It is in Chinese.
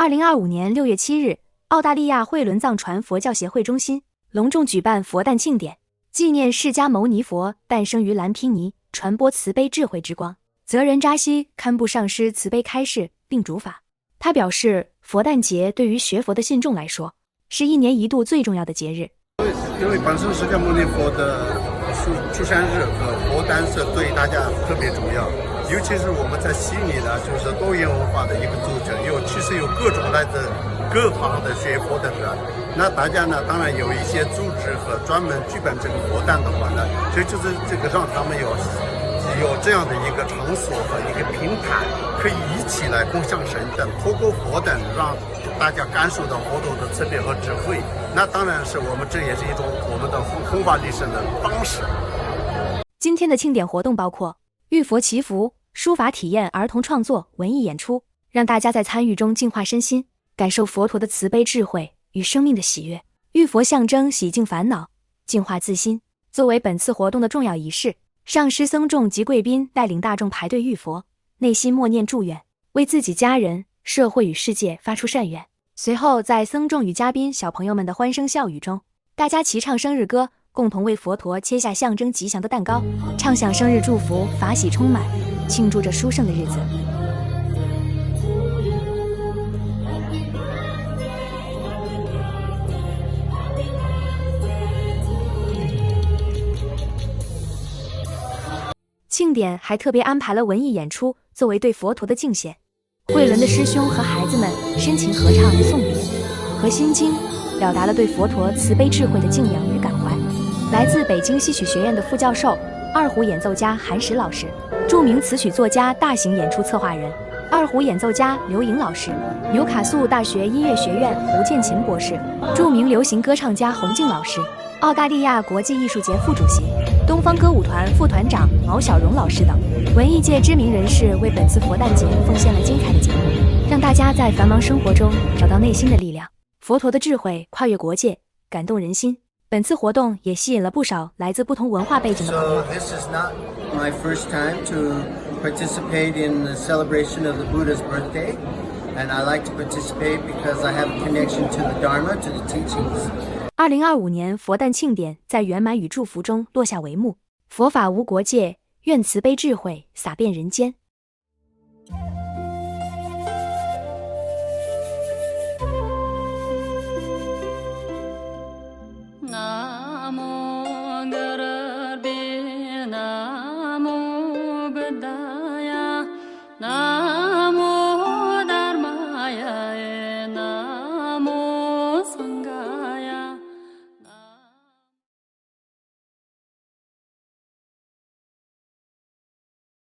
2025年6月7日，澳大利亚惠伦藏传佛教协会中心隆重举办佛诞庆典，纪念释迦牟尼佛诞生于蓝毗尼，传播慈悲智慧之光。责人扎西堪布上师慈悲开示并主法。他表示，佛诞节对于学佛的信众来说，是1年1度最重要的节日。因为本身释迦牟尼佛的出生日和佛诞是对大家特别重要，尤其是我们在悉尼呢，就是多元文化的一个组织，其实有各种来自各行的学佛的人，那大家呢当然有一些组织和专门举办这个佛诞的话呢，所以就是这个让他们有这样的一个场所和一个平台，可以一起来共享神灯，透过佛灯让大家感受到佛陀的慈悲和智慧。那当然是这也是一种我们的弘法利生的方式。今天的庆典活动包括浴佛祈福、书法体验、儿童创作、文艺演出，让大家在参与中净化身心，感受佛陀的慈悲智慧与生命的喜悦。浴佛象征洗净烦恼，净化自心，作为本次活动的重要仪式，上师僧众及贵宾带领大众排队浴佛，内心默念祝愿，为自己家人、社会与世界发出善愿。随后在僧众与嘉宾小朋友们的欢声笑语中，大家齐唱生日歌，共同为佛陀切下象征吉祥的蛋糕，唱响生日祝福，法喜充满，庆祝着殊胜的日子。庆典还特别安排了文艺演出，作为对佛陀的敬献。慧伦的师兄和孩子们深情合唱送别和心经，表达了对佛陀慈悲智慧的敬仰与感怀。来自北京戏曲学院的副教授、二胡演奏家韩石老师，著名词曲作家、大型演出策划人，二胡演奏家刘颖老师，纽卡素大学音乐学院胡建琴博士，著名流行歌唱家洪静老师，澳大利亚国际艺术节副主席、东方歌舞团副团长毛小荣老师等文艺界知名人士为本次佛诞节奉献了精彩的节目，让大家在繁忙生活中找到内心的力量。佛陀的智慧跨越国界，感动人心。本次活动也吸引了不少来自不同文化背景的朋友。 So this is not my first time to participate in the celebration of the Buddha's birthday, and I like to participate because I have a connection to the Dharma, to the teachings. 2025年佛诞庆典在圆满与祝福中落下帷幕。佛法无国界，愿慈悲智慧洒遍人间。